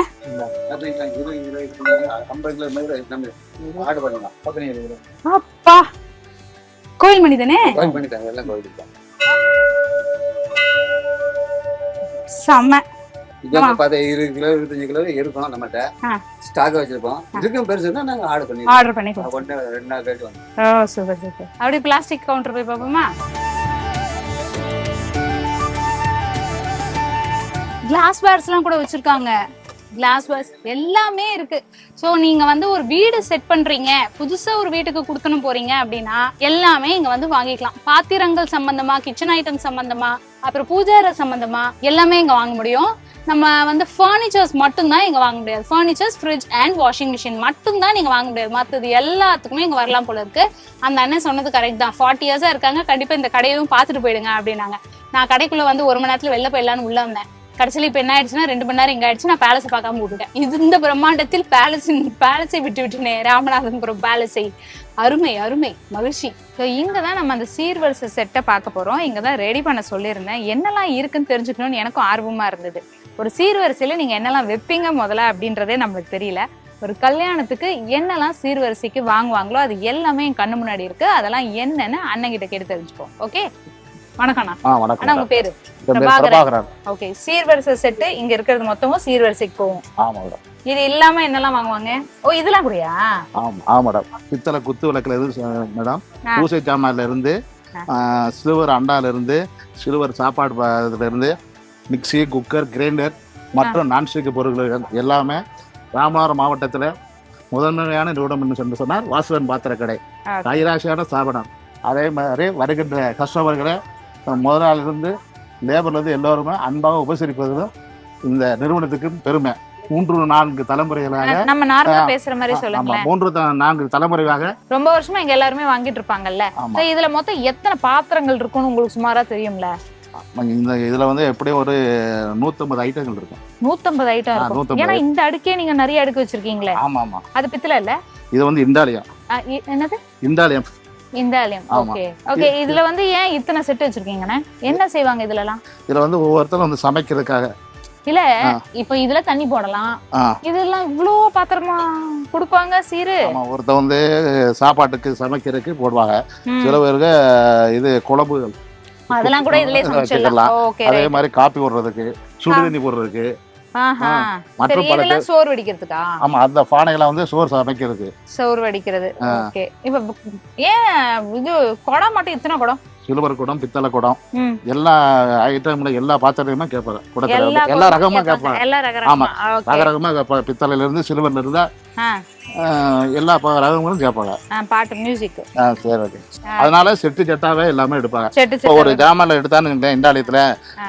அப்பா கோயில் மணி தானே? செம்ம. 20 கிலோ 25 கிலோ இருக்கும். நம்மகிட்ட ஸ்டாக் வச்சிருப்போம். இதுக்கும் பெருசுன்னா நாங்க ஆர்டர் பண்ணி 2 நாள் கழிச்சு வந்து. ஓ சூப்பர் சூப்பர். அப்படியே பிளாஸ்டிக் கவுண்டர் போய் பாப்போமா? கிளாஸ் வேர்ஸ் எல்லாம் கூட வச்சிருக்காங்க. கிளாஸ் வேர்ஸ் எல்லாமே இருக்கு. சோ நீங்க வந்து ஒரு வீடு செட் பண்றீங்க, புதுசா ஒரு வீட்டுக்கு கொடுக்கணும் போறீங்க அப்படின்னா எல்லாமே இங்க வந்து வாங்கிக்கலாம். பாத்திரங்கள் சம்பந்தமா, கிச்சன் ஐட்டம் சம்பந்தமா, அப்புறம் பூஜார சம்பந்தமா எல்லாமே இங்க வாங்க முடியும். நம்ம வந்து ஃபர்னிச்சர்ஸ் மட்டும் தான் இங்க வாங்க முடியாது. Furnitures, fridge and washing machine மட்டும் தான் நீங்க வாங்க முடியாது. மற்றது எல்லாத்துக்குமே இங்க வரலாம் போல இருக்கு. அந்த அண்ணன் சொன்னது கரெக்ட் தான். 40 இயர்ஸா இருக்காங்க. கண்டிப்பா இந்த கடையவும் பார்த்துட்டு போயிடுங்க அப்படின்னாங்க. நான் கடைக்குள்ள வந்து 1 மணி நேரத்துல வெளில போயிடலான்னு உள்ள வந்தேன். கடைசியில் இப்ப என்ன ஆயிடுச்சுன்னா 2 மணி நேரம் இங்க ஆயிடுச்சு. நான் பேலஸை பார்க்காம விட்டுட்டேன். இது இந்த பிரம்மாண்டத்தில் பேலஸை விட்டு விட்டுனே, ராமநாதபுரம் பேலஸை. அருமை அருமை, மகிழ்ச்சி. ஸோ இங்கதான் நம்ம அந்த சீர்வரிசை செட்டை பார்க்க போறோம். இங்கதான் ரெடி பண்ண சொல்லியிருந்தேன். என்னெல்லாம் இருக்குன்னு தெரிஞ்சுக்கணும்னு எனக்கும் ஆர்வமா இருந்தது. ஒரு சீர்வரிசையில நீங்க என்னெல்லாம் வைப்பீங்க முதல்ல அப்படின்றதே நம்மளுக்கு தெரியல. ஒரு கல்யாணத்துக்கு என்னெல்லாம் சீர்வரிசைக்கு வாங்குவாங்களோ அது எல்லாமே என் கண்ணு முன்னாடி இருக்கு. அதெல்லாம் என்னன்னு அண்ணன் கிட்ட கேட்டு தெரிஞ்சுப்போம். ஓகே, வணக்கம்ண்ணா. அண்ணா உங்க பேரு? பிரபாகரன். ஓகே, சீர்வரிசை செட்டு இங்க இருக்கிறது மொத்தமும் சீர்வரிசைக்கு போகும். ஆமா மேடம். இது இல்லாம என்னெல்லாம் வாங்குவாங்க? ஓ இதெல்லாம் கூடயா? ஆமா மேடம். பித்தளை குத்து விளக்குல இருந்து மேடம், பூசை சாமான்ல இருந்து, சில்வர் அண்டால இருந்து, சில்வர் சாப்பாடு இருந்து, மிக்சி, குக்கர், கிரைண்டர் மற்றும் நான்ஸ்டிக் பொருட்கள் எல்லாமே ராமநாதபுரம் மாவட்டத்தில் முதன்மையான நிறுவனம் என்று சொன்னார் வாசுதேவன் பாத்திர கடை. கைராசியான ஸ்தாபனம். அதே மாதிரி வருகின்ற கஸ்டமர்களை முதலாளிலிருந்து லேபர்லேருந்து எல்லோருமே அன்பாக உபசரிப்பதும் இந்த நிறுவனத்துக்கு பெருமை. 3-4 தலைமுறைகளாக நம்ம நார்மலா பேசுற மாதிரி ஆமா சொல்லுங்களேன். 3-4 தலைமுறையாக ரொம்ப வருஷமா இங்க எல்லாருமே வாங்கிட்டு இருப்பாங்கல்ல. ஆமா. So, இதுல மொத்தம் எத்தனை பாத்திரங்கள் இருக்கும்னு உங்களுக்கு சுமாரா தெரியும்ல? இதுல வந்து எப்படியும் ஒரு 150 ஐட்டங்கள் இருக்கும். 150 ஐட்டம் இருக்கும். 150. ஏன்னா இந்த அடுக்கே நீங்க நிறைய அடுக்கு வச்சிருக்கீங்களே. ஆமா ஆமா. அது பித்தளை இல்ல? இது வந்து இண்டாலியம். என்னது? இண்டாலியம். இந்தாலியம். ஆமா. Okay okay. இதுல வந்து ஏன் இத்தனை செட் வச்சிருக்கீங்கண்ணே? என்ன செய்வாங்க இதுலலாம்? இதுல வந்து ஒவ்வொருத்தரும் வந்து சமைக்கிறதுக்காக இல்ல இப்போ இதுல தண்ணி போடலாம். இதெல்லாம் இவ்ளோ பாத்திரமா கொடுப்பாங்க சீரு? ஆமா, ஒருத்த வந்து சாப்பாட்டுக்கு சமைக்கிறதுக்கு போடுவாங்க. சில பேருக்கு இது குழம்பு அதெல்லாம் கூட இதுலயே சமைச்சிடலாம். ஓகே. அதே மாதிரி காப்பி போடுறதுக்கு, சுடு தண்ணி போடுறதுக்கு, சரி, இதெல்லாம் சோறு வடிக்கிறதுக்கா? ஆமா, அந்த பானைகளை வந்து சோறு சமைக்கிறதுக்கு. சோறு வடிக்கிறது. ஓகே. இப்ப ஏன் இது குடம் மட்டும் இத்தனை குடம்? சில்வர் குடம், பித்தளை குடம், எல்லா ஐட்டம்ல எல்லா பாத்திரமுமே கேட்பாங்க. குடத்துல எல்லா ரகமா கேட்பாங்க. ஆமா, ரகரகமா கேட்பாங்க. பித்தளையில இருந்து சில்வர்ல இருந்தா எல்லா ரகங்களும் கேட்பாங்க. பாட்டு மியூசிக். சரி, ஓகே. அதனால செட்டாவே எல்லாமே எடுப்பாங்க. ஒரு ஜாமான்ல எடுத்தான்னு இண்டாலியத்துல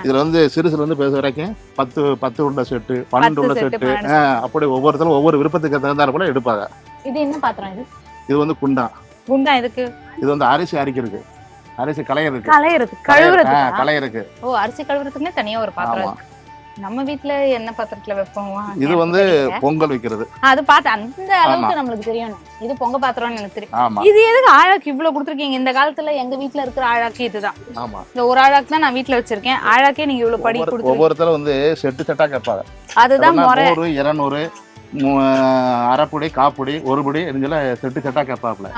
இதுல வந்து சிறுசுல இருந்து பேச வரைக்கும் 10 உள்ள செட்டு, 12 உள்ள செட்டு, அப்படி ஒவ்வொருத்தரும் ஒவ்வொரு விருப்பத்துக்கு தகுந்தாலும் கூட எடுப்பாங்க. இது என்ன பாத்திரம்? இது வந்து குண்டா. குண்டா எதுக்கு? இது வந்து அரிசி அரிக்கிறதுக்கு, அரிசி களையிறதுக்கு. களையிறதுக்கு. ஓ, அரிசி கழுவுறதுக்குன்னே தனியா ஒரு பாத்திரம் இருக்கு. நம்ம வீட்ல என்ன பாத்திரத்துல வைப்போம்? இது வந்து பொங்கல் வைக்கிறது. அது பார்த்து அந்த அளவுக்கு நம்மளுக்கு தெரியும். இது பொங்க பாத்திரம்னு எனக்கு தெரியும். இது எதுக்கு ஆழாக்கு இவ்வளவு கொடுத்துருக்கீங்க? இந்த காலத்துல எங்க வீட்ல இருக்கிற ஆழாக்கு இதுதான். இந்த ஒரு ஆழாக்கு தான் நான் வீட்ல வச்சிருக்கேன். ஆழாக்கே நீங்க இவ்வளவு படி கொடுத்து ஒவ்வொருத்தரும் வந்து செட்டா கேட்பாங்க. அதுதான் முறை. 100, 200, அரைப்பொடி, காப்பொடி, ஒரு பொடி செட்டா கேட்பாப்ல.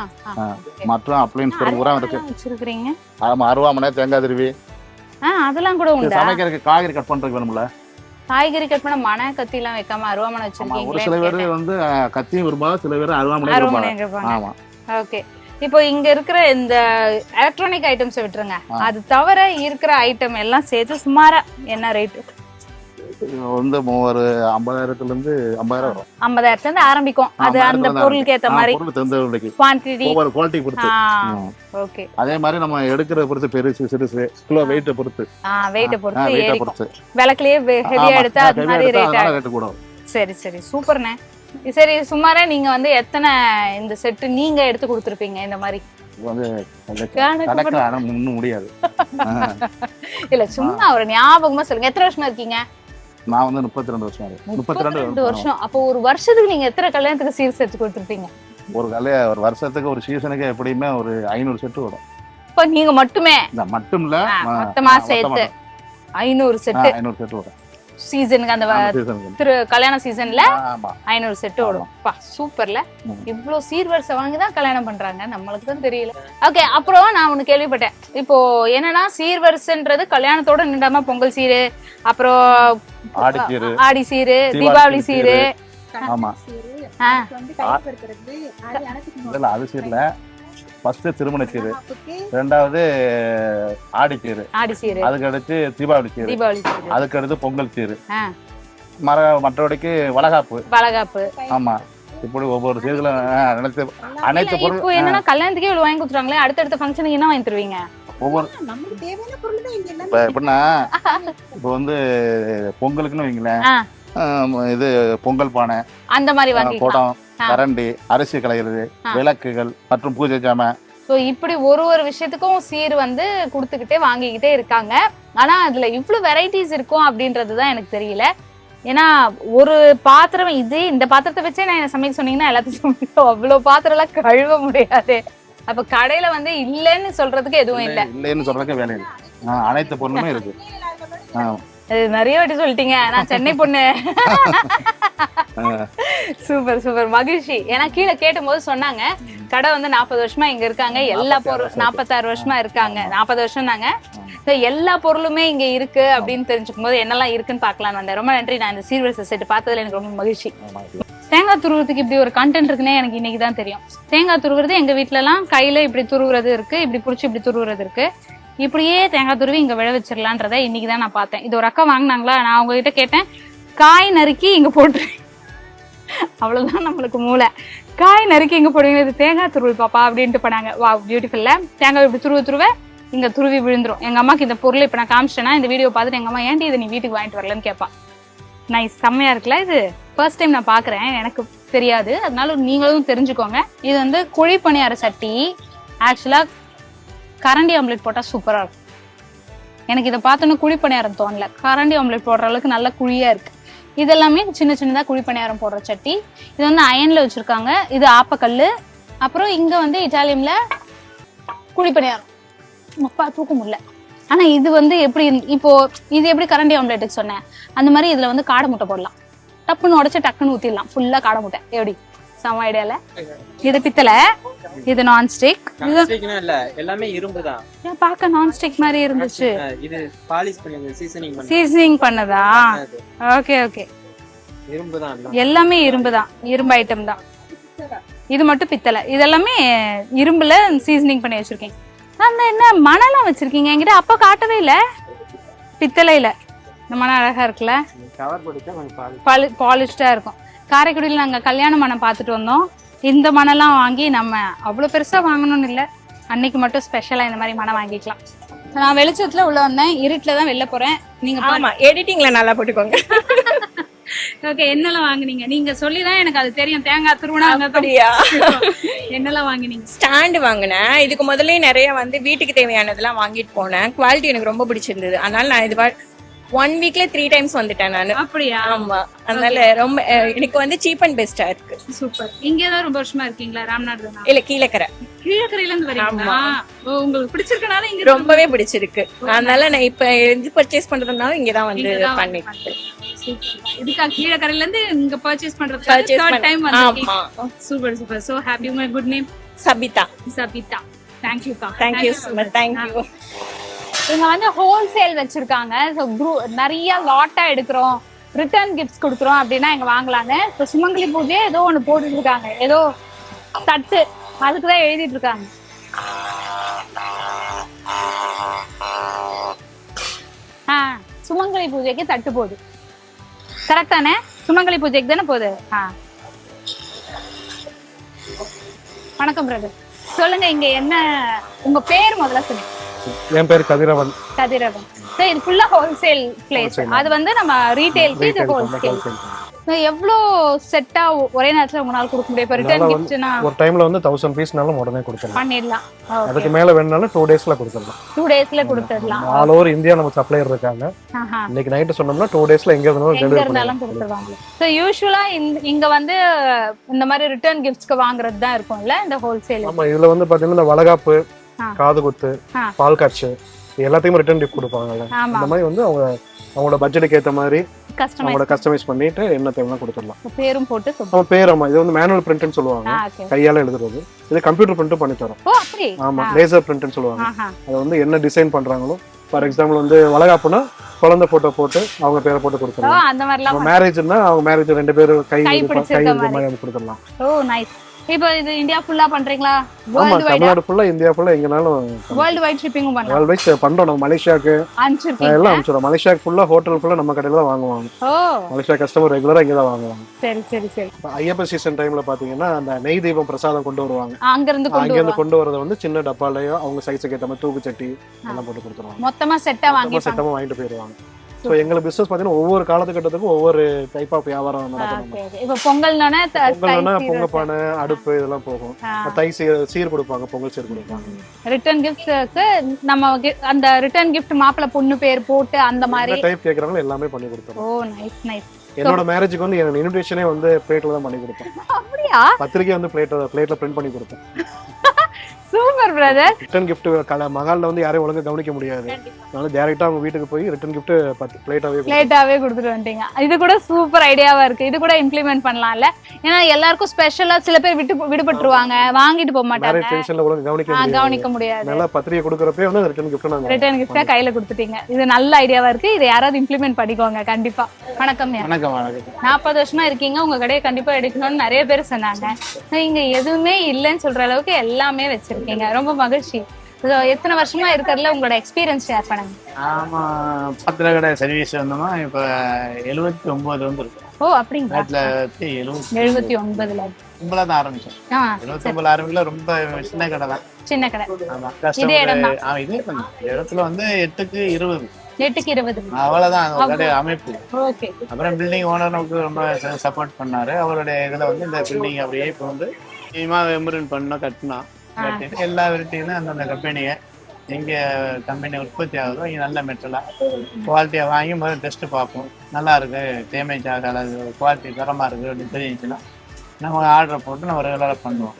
மற்றும் அப்ளைன்ஸ் பூரா வச்சிருக்கீங்க. ஆமா, அருவாமனை, தேங்காய் திருவி, அதெல்லாம் கூட உண்டு. சமைக்கிறதுக்கு காய்கறி கட் பண்றதுக்கு வேணும்ல. காய்கறி கட் பண்ண மன கத்தி எல்லாம் வைக்காம அருவாமனை வச்சிருக்கீங்க. ஒரு சில பேர் வந்து கத்தியும் விரும்பாங்க, சில பேர் அருவாமனை. ஆமா. ஓகே. இப்போ இங்க இருக்கிற இந்த எலக்ட்ரானிக் ஐட்டம்ஸ் விட்டுருங்க. அது தவிர இருக்கிற ஐட்டம் எல்லாம் சேர்த்து சுமாரா என்ன ரேட்? வந்து ஒரு 50,000 இருந்து 50,000 வரும். 50,000 இருந்து ஆரம்பிக்கும். அது அந்த பொருளுக்கு ஏத்த மாதிரி குவாண்டிட்டி, ஒவ்வொரு குவாலிட்டி பொறுத்து. ஓகே. அதே மாதிரி நம்ம எடுக்கிறத பொறுத்து, பெருசு சிறுசு, கிலோ வெயிட் பொறுத்து. வெயிட் பொறுத்து விளக்குலயே ஹெவியா எடுத்தா அது மாதிரி ரேட் கூடும். சரி சரி, சூப்பர்ண்ணே. சரி, சுமாரா நீங்க வந்து எத்தனை இந்த செட் நீங்க எடுத்து கொடுத்துருப்பீங்க இந்த மாதிரி? முடியாது. இல்ல, சும்மா ஒரு ஞாபகமா சொல்லுங்க. எத்தனை வருஷமா இருக்கீங்க? நான் வந்து 32 வருஷம். 32 வருஷம். அப்போ ஒரு வருஷத்துக்கு நீங்க எத்தனை கல்யாணத்துக்கு சீர் செட் கொடுத்துருப்பீங்க? ஒரு வருஷத்துக்கு ஒரு சீசனுக்கு எப்படியுமே ஒரு 500 செட் வரும். இப்ப நீங்க மட்டுமே? மட்டும் இல்ல, மொத்தமா சேர்த்து 500 செட். 500 செட் வரும் சீசனுக்கு. அந்த கல்யாண சீசன்ல 500 செட் ஓடும். சூப்பர்ல. இவ்ளோ சீர்வரிசை வாங்கிதான் கல்யாணம் பண்றாங்க, நம்மளுக்கு தான் தெரியல. ஓகே. அப்புறம் நான் ஒண்ணு கேள்விப்பட்டேன். இப்போ என்னன்னா, சீர்வரிசைன்றது கல்யாணத்தோட நின்றாம பொங்கல் சீரு, அப்புறம் ஆடி சீரு, தீபாவளி சீரு. ஆமா, அது சீர்ல ஃபர்ஸ்ட் திருமண சீரு, ரெண்டாவது ஆடி சீரு, அதுக்கு அடுத்து தீபாவளி சீரு, அதுக்கு அடுத்து பொங்கல் சீரு, மற்றபடிக்கு வளகாப்பு. ஆமா, இப்படி ஒவ்வொரு சீர்களும் அனைத்து பொருள். என்னன்னா கல்யாணத்துக்கே இவ்வளவு வாங்கி கொடுத்துருவாங்களே, அடுத்தடுத்த ஃபங்க்ஷனுக்கு என்ன வாங்கி தருவீங்க? ஒவ்வொரு எப்படின்னா, இப்போ வந்து பொங்கலுக்குன்னு வைங்களேன், இது பொங்கல் பானை, அந்த மாதிரி குடம், கரண்டி, அரிசி களையிறது, விளக்குகள் மற்றும் பூஜை ஜாமான். ஸோ இப்படி ஒரு விஷயத்துக்கும் சீர் வந்து கொடுத்துக்கிட்டே வாங்கிக்கிட்டே இருக்காங்க. ஆனா அதுல இவ்வளவு வெரைட்டிஸ் இருக்கும் அப்படின்றதுதான் எனக்கு தெரியல. ஏன்னா ஒரு பாத்திரம், இந்த பாத்திரத்தை வச்சே நான் சமைக்க சொன்னீங்கன்னா எல்லாத்தையும் அவ்வளவு பாத்திரம் எல்லாம் கழுவ முடியாது. அப்ப கடையில வந்து இல்லைன்னு சொல்றதுக்கு எதுவும் இல்லைன்னு சொல்றதுக்கு வேலை இல்லை. அனைத்து பொருளுமே இருக்கு. நிறைய வாட்டி சொல்லிட்டீங்க, நான் சென்னை பொண்ணு. சூப்பர் சூப்பர், மகிழ்ச்சி. ஏன்னா கீழே கேட்டும் போது சொன்னாங்க கடை வந்து 40 வருஷமா இங்க இருக்காங்க, எல்லா பொருளும் 46 வருஷமா இருக்காங்க, 40 வருஷம் தாங்க, எல்லா பொருளுமே இங்க இருக்கு அப்படின்னு தெரிஞ்சுக்கும் போது என்னெல்லாம் இருக்குன்னு பாக்கலாம் வந்தேன். ரொம்ப நன்றி. நான் இந்த சீர்வரிசை செட் பார்த்ததுல எனக்கு ரொம்ப மகிழ்ச்சி. தேங்காய் துருவுறதுக்கு இப்படி ஒரு கண்டென்ட் இருக்குன்னே எனக்கு இன்னைக்கு தான் தெரியும். தேங்காய் துருவுறது எங்க வீட்டுல எல்லாம் கையில இப்படி துருவுறது இருக்கு, இப்படி புடிச்சு இப்படி துருவுறது இருக்கு. இப்படியே தேங்காய் துருவி இங்க விழ வச்சிடலான்றத இன்னைக்குதான் நான் பார்த்தேன். இது ஒரு அக்கா வாங்கினாங்களா, நான் அவங்க கிட்ட கேட்டேன், காய் நறுக்கி இங்க போட்டு, அவ்வளவுதான் நம்மளுக்கு மூளை, காய் நறுக்கி இங்க போடுவீங்க, இது தேங்காய் துருவி பாப்பா அப்படின்ட்டு பண்ணாங்க. வா, பியூட்டிஃபுல்ல. தேங்காய் இப்படி துருவ இங்க துருவி விழுந்துரும். எங்க அம்மாக்கு இந்த பொருளை இப்ப நான் காமிச்சிட்டேன்னா, இந்த வீடியோ பார்த்துட்டு எங்க அம்மா, ஏன்டி இதை நீ வீட்டுக்கு வாங்கிட்டு வரலன்னு கேட்பா. நைஸ், செம்மையா இருக்குல்ல இது. ஃபர்ஸ்ட் டைம் நான் பாக்குறேன், எனக்கு தெரியாது, அதனால நீங்களும் தெரிஞ்சுக்கோங்க. இது வந்து குழி பணியார சட்டி. ஆக்சுவலா கரண்டி ஆம்லெட் போட்டா சூப்பரா இருக்கும். எனக்கு இதை பார்த்தோன்னா குழி பணியாரம் தோணல, கரண்டி ஆம்லெட் போடுற அளவுக்கு நல்ல குழியா இருக்கு. இதெல்லாமே சின்ன சின்னதா குழி பணியாரம் போடுற சட்டி. இது வந்து அயன்ல வச்சிருக்காங்க. இது ஆப்பக்கல்லு. அப்புறம் இங்க வந்து இட்டாலியன்ல குழி பணியாரம். அப்பா தூக்க முடியல. ஆனா இது வந்து எப்படி, இப்போ இது எப்படி கரண்டி ஆம்லெட்டுக்கு சொன்னேன், அந்த மாதிரி இதுல வந்து காடை முட்டை போடலாம். டப்புன்னு உடச்சு டக்குன்னு ஊத்திடலாம் ஃபுல்லா காடை முட்டை. எப்படி செம ஐடியால. இது பித்தளை, இது நான்ஸ்டிக். இல்ல எல்லாமே இரும்பு தான். ஏன் பார்க்க நான்ஸ்டிக் மாதிரி இருந்துச்சு? இது பாலிஷ் பண்ணி சீசனிங் பண்ணதா? Okay okay. இரும்பு தான், எல்லாமே இரும்பு தான், இரும்பு ஐட்டம் தான். இது மட்டும் பித்தளை. இதெல்லாமே இரும்புல சீசனிங் பண்ணி வச்சிருக்கீங்க. அந்த என்ன மணலாம் வச்சிருக்கீங்க என்கிட்ட அப்ப காட்டவே இல்ல. பித்தளையில இந்த மணம் அழகா இருக்குல்ல, பாலிஷ்டா இருக்கும். காரைக்குடியில் நாங்க கல்யாண மனம் பார்த்துட்டு வந்தோம். இந்த மணலாம் வாங்கி நம்ம அவ்வளவு பெருசா வாங்கணும்னு இல்லை, அன்னைக்கு மட்டும் ஸ்பெஷலா இந்த மாதிரி மனம் வாங்கிக்கலாம். நான் வெளிச்சத்துல உள்ள வந்தேன், இருட்டுல தான் வெளில போறேன். நீங்க ஆமா எடிட்டிங்ல நல்லா போட்டுக்கோங்க. ஓகே, என்னெல்லாம் வாங்குனீங்க? நீங்க சொல்லிதான் எனக்கு அது தெரியும். தேங்காய் துருவனா அப்படியா? என்னெல்லாம் வாங்குனீங்க? ஸ்டாண்டு வாங்கினேன். இதுக்கு முதல்ல நிறைய வந்து வீட்டுக்கு தேவையானதெல்லாம் வாங்கிட்டு போனேன். குவாலிட்டி எனக்கு ரொம்ப பிடிச்சிருந்தது. அதனால நான் இது 1 வீக்ல 3 டைம்ஸ் வந்துட்டேன் நானு. அப்படியா? ஆமா, அதனால ரொம்ப எனக்கு வந்து சீப் அண்ட் பெஸ்டா இருக்கு. சூப்பர். இங்க தான் ரொம்ப வருஷமா இருக்கீங்களா? ராம்நாத் தானா? இல்ல, கீழக்கரை. கீழக்கரையில இருந்து வரீங்களா? ஓ, உங்களுக்கு பிடிச்சிருக்கனால இங்க ரொம்பவே பிடிச்சிருக்கு. அதனால நான் இப்ப இது பர்ச்சேஸ் பண்றதுனால இங்கதான் வந்து பண்ணிட்டேன். இதுக்கா கீழக்கரையில இருந்து இங்க பர்ச்சேஸ் பண்றது third time வந்திருக்கீங்க. Super super. So happy. My good name Sabitha. Sabitha. Thank you கா. Thank you so much. Thank you. இங்க வந்து ஹோல்சேல் வச்சிருக்காங்க. ஸோ நிறைய லாட்டா எடுக்கிறோம், ரிட்டர்ன் கிஃப்ட்ஸ் கொடுக்குறோம் அப்படின்னா இங்க வாங்கலான்னு. இப்போ சுமங்கலி பூஜை ஏதோ ஒன்று போட்டுட்டு இருக்காங்க, ஏதோ தட்டு, அதுக்கு தான் எழுதிட்டு இருக்காங்க. சுமங்கலி பூஜைக்கு தட்டு போகுது. கரெக்ட் தானே? சுமங்கலி பூஜைக்கு தானே போகுது. வணக்கம் பிரதர், சொல்லுங்க இங்க என்ன உங்க பேர் முதல்ல சொல்லுங்க. என் பேர் கதிரவன். கதிரவன். சோ இது ஃபுல்லா ஹோல்சேல் பிளேஸ். அது வந்து நம்ம ரீட்டைலுக்கு இது ஹோல்சேல். எவ்வளோ செட்டா ஒரே நேரத்துல உங்களால கொடுக்க முடியும்? இப்போ ரிட்டர்ன் கிஃப்ட்னா ஒரு டைம்ல வந்து 1000 பீஸ்னாலும் உடனே கொடுத்துடலாம். பண்ணிடலாம். அதுக்கு மேல வேணும்னாலும் 2 டேஸ்ல கொடுத்துடலாம். 2 டேஸ்ல கொடுத்துடலாம். ஆல் ஓவர் இந்தியா நம்ம சப்ளையர் இருக்காங்க. இன்னைக்கு நைட் சொன்னோம்னா 2 டேஸ்ல எங்க இருந்தாலும் கொடுத்துருவாங்க. ஸோ யூஸ்வலா இங்க வந்து இந்த மாதிரி ரிட்டர்ன் கிஃப்ட்ஸ்க்கு வாங்குறது தான் இருக்கும்ல இந்த ஹோல்சேல். ஆமா, இதுல வந்து பாத்தீங்கன்னா இந்த வளகாப்பு, காது குத்து, பால் காட்சி எல்லாத்தையுமே ரிட்டர்ன் கிஃப்ட் கொடுப்பாங்க. இந்த மாதிரி வந்து அவங்களோட பட்ஜெட்டுக்கு ஏற்ற மாதிரி அவங்களோட கஸ்டமைஸ் பண்ணிட்டு என்ன தேவைன்னா கொடுத்துடலாம். பேரும் போட்டு நம்ம பேர். ஆமா, இது வந்து மேனுவல் பிரிண்ட்னு சொல்லுவாங்க, கையால எழுதுறது. இது கம்ப்யூட்டர் பிரிண்ட் பண்ணி தரோம். ஆமா, லேசர் பிரிண்ட்னு சொல்லுவாங்க. அது வந்து என்ன டிசைன் பண்றாங்களோ, ஃபார் எக்ஸாம்பிள் வந்து வளகாப்புனா குழந்தை போட்டோ போட்டு அவங்க பேரை போட்டு கொடுத்துருவாங்க. மேரேஜ்னா அவங்க மேரேஜ் 2 பேரும் கை மாதிரி கொடுத்துடலாம். ஓ நைஸ். இப்போ இது இந்தியா ஃபுல்லா பண்றீங்களா? ஆமா, தமிழ்நாடு ஃபுல்லா, இந்தியா ஃபுல்லா எங்கனாலும் வேர்ல்ட் வைட் ஷிப்பிங்கும் பண்றோம். வேர்ல்ட் வைட் பண்றோம். நம்ம மலேசியாக்கு எல்லாம் அனுப்பிச்சோம். மலேசியாக்கு ஃபுல்லா ஹோட்டல் ஃபுல்லா நம்ம கடையில தான் வாங்குவாங்க. மலேசியா கஸ்டமர் ரெகுலரா இங்க தான் வாங்குவாங்க. சரி சரி சரி. ஐயப்ப சீசன் டைம்ல பாத்தீங்கன்னா அந்த நெய் தீபம் பிரசாதம் கொண்டு வருவாங்க. அங்க இருந்து கொண்டு வரத வந்து சின்ன டப்பாலயோ அவங்க சைஸுக்கு ஏத்த மாதிரி தூக்கு சட்டி எல்லாம் போட்டு கொடுத்துருவாங்க. மொத்தமா செட்டா வாங்கிட்டு போயிருவாங்க. ஸோ எங்களுக்கு பிசினஸ் பார்த்தீங்கன்னா ஒவ்வொரு காலத்துக்கட்டத்துக்கும் ஒவ்வொரு டைப் ஆஃப் வியாபாரம் நடக்கும். இப்போ பொங்கல்னா பொங்கப்பானை, அடுப்பு இதெல்லாம் போகும். தை சீர் கொடுப்பாங்க, பொங்கல் சீர் கொடுப்பாங்க. ரிட்டர்ன் கிஃப்ட்க்கு நம்ம அந்த ரிட்டர்ன் கிஃப்ட் மாப்பிள்ளை பொண்ணு பேர் போட்டு அந்த மாதிரி டைப் கேக்குறாங்க, எல்லாமே பண்ணி கொடுத்தோம். ஓ நைஸ் நைஸ். என்னோட மேரேஜுக்கு வந்து எனக்கு இன்விடேஷனே வந்து பிளேட்ல தான் பண்ணி கொடுத்தேன். அப்படியா? பத்திரிக்கை வந்து பிளேட்ல பிரிண்ட் பண்ணி கொடுத்தேன். Super brother. ரிட்டர்ன் கிஃப்ட் மகால்ல வந்து யாரையும் ஒழுங்கா கவனிக்க முடியாது. அதனால டைரக்டா அவங்க வீட்டுக்கு போய் ரிட்டர்ன் கிஃப்ட் பிளேட்டாவே கொடுத்துட்டு வந்துட்டீங்க. இது கூட சூப்பர் ஐடியாவா இருக்கு. இது கூட இம்ப்ளிமெண்ட் பண்ணலாம்ல. ஏன்னா எல்லாருக்கும் ஸ்பெஷலா சில பேர் விடுபட்டுருவாங்க, வாங்கிட்டு போக மாட்டாங்க, கவனிக்க முடியாது. நல்லா பத்திரிக்கை கொடுக்கறப்பே வந்து ரிட்டர்ன் கிஃப்ட் கையில கொடுத்துட்டீங்க. இது நல்ல ஐடியாவா இருக்கு. இது யாராவது இம்ப்ளிமெண்ட் பண்ணிக்கோங்க கண்டிப்பா. வணக்கம். 40 வருஷமா இருக்கீங்க, உங்க கடையை கண்டிப்பா எடுக்கணும்னு நிறைய பேர் சொன்னாங்க. இங்க எதுவுமே இல்லைன்னு சொல்ற அளவுக்கு எல்லாமே வச்சிருக்கீங்க. ரொம்ப மகிழ்ச்சி. எத்தனை வருஷமா இருக்கிறதுல உங்களோட எக்ஸ்பீரியன்ஸ் ஷேர் பண்ணுங்க. ஆமா, பத்திர கடை சர்வீஸ் வந்தோமா இப்ப 79 வந்துருக்கு. ஓ அப்படிங்களா? 79ல கும்பலா தான் ஆரம்பிச்சோம். 79 ஆரம்பிக்கல. ரொம்ப சின்ன கடை தான். சின்ன கடை. ஆமா, கஸ்டமர். இது இடத்துல வந்து 8க்கு 20. 8க்கு 20. அவ்வளவுதான் அந்த கடை அமைப்பு. ஓகே. அப்புறம் பில்டிங் ஓனருக்கு ரொம்ப சப்போர்ட் பண்ணாரு. அவருடைய இதுல வந்து இந்த பில்டிங் அப்படியே இப்போ வந்து இம்ப்ரூவ் பண்ணோம், கட்டினோம். கட்டிட்டு எல்லா வெரைட்டியும் அந்தந்த கம்பெனியை எங்கே கம்பெனி உற்பத்தி ஆகுதோ இங்கே நல்ல மெட்டலாக குவாலிட்டியாக வாங்கி முதல்ல டெஸ்ட்டு பார்ப்போம். நல்லா இருக்குது, டேமேஜ் ஆகாது, குவாலிட்டி தரமாக இருக்குது அப்படின்னு தெரிஞ்சுச்சுன்னா நம்ம ஆர்டரை போட்டு நம்ம ரெகுலராக பண்ணுவோம்.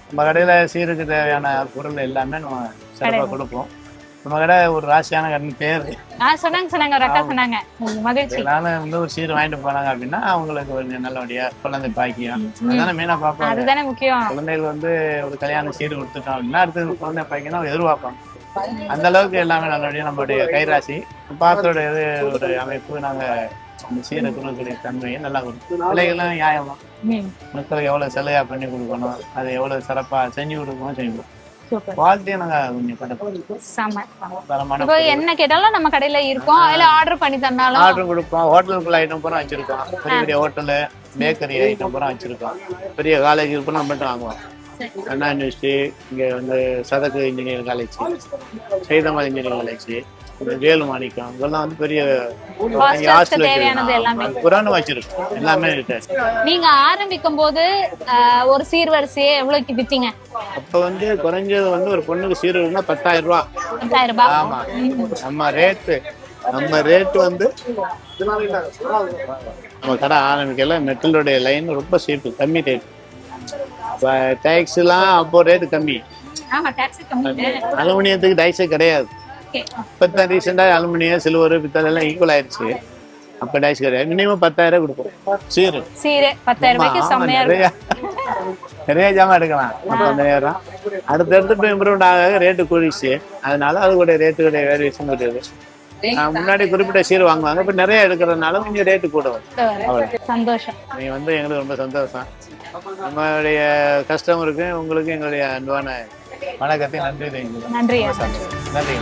நம்ம கடையில் சீருக்கு தேவையான பொருள் எல்லாமே நம்ம சிறப்பாக கொடுப்போம். நம்ம கடை ஒரு ராசியான கடைன்னு பேர். நானும் வந்து ஒரு சீர் வாங்கிட்டு போனாங்க அப்படின்னா அவங்களுக்கு கொஞ்சம் நல்லபடியா குழந்தை பாக்கியம் அதானே மெயினா பார்ப்பாங்க. குழந்தைகள் வந்து ஒரு கல்யாணம் சீர் கொடுத்துட்டோம் அப்படின்னா அடுத்தது குழந்தை பாக்கியம் அவங்க எதிர்பார்ப்பாங்க. அந்த அளவுக்கு எல்லாமே நல்லபடியா நம்மளுடைய கைராசி பாத்தோட இது ஒரு அமைப்பு. நாங்க அந்த சீரை கொடுக்கக்கூடிய தன்மையை நல்லா கொடுக்கும். விலைகள்லாம் நியாயமா மக்களுக்கு எவ்வளவு செலவா பண்ணி கொடுக்கணும், அதை எவ்வளவு சிறப்பா செஞ்சு கொடுக்கணும் செய்யணும். குவாலிட்டியா நாங்க கொஞ்சம் என்ன கேட்டாலும் நம்ம கடையில இருக்கோம். இல்ல ஆர்டர் பண்ணி தந்தாலும் ஆர்டர் கொடுப்போம். ஹோட்டலுக்குள்ள ஐட்டம் பூரா வச்சிருக்கோம். பெரிய பெரிய ஹோட்டலு பேக்கரி ஐட்டம் பூரா வச்சிருக்கோம். பெரிய காலேஜ் பூரா மட்டும் வாங்குவோம். அண்ணா யூனிவர்சிட்டி, இங்க வந்து Sathak engineering college, Saidabad engineering college, Velu Manickam, இதெல்லாம் வந்து பெரிய புராணம் வச்சிருக்கோம். எல்லாமே இருக்கு. நீங்க ஆரம்பிக்கும் போது ஒரு சீர்வரிசையை எவ்வளவுக்கு வித்தீங்க? அப்ப வந்து குறைஞ்சது வந்து ஒரு பொண்ணுக்கு சீர்வரிசைனா 10,000 ரூபாய். 10,000 ரூபாய். ஆமா. நம்ம ரேட் வந்து நம்ம கடை ஆரம்பிக்கல. மெட்டலுடைய லைன் ரொம்ப சீப்பு, கம்மி ரேட். டேக்ஸ் எல்லாம் அப்போ ரேட்டு கம்மி. அலுமினியத்துக்கு டைஸே கிடையாது. இப்பதான் ரீசெண்டா அலுமினியம், சில்வர், பித்தளை எல்லாம் ஈக்குவல் ஆயிடுச்சு. அப்ப டைஸ் கிடையாது. மினிமம் 10,000 கொடுப்போம். சீரு 10,000 நிறைய ஜாமான் எடுக்கலாம். அப்போ அந்த நேரம் அடுத்தடுத்து இம்ப்ரூவ்மெண்ட் ஆக ரேட்டு கூடிச்சு. அதனால அதுடைய ரேட்டுடைய வேரியேஷன் வருது. முன்னாடி குறிப்பிட்ட சீர் வாங்குவாங்க, இப்ப நிறைய எடுக்கிறதுனால கொஞ்சம் ரேட்டு கூட வரும். சந்தோஷம். நீங்க வந்து எங்களுக்கு ரொம்ப சந்தோஷம். நம்மளுடைய கஸ்டமருக்கு உங்களுக்கு எங்களுடைய அன்பான வணக்கத்தை நன்றி. நன்றி. நன்றி.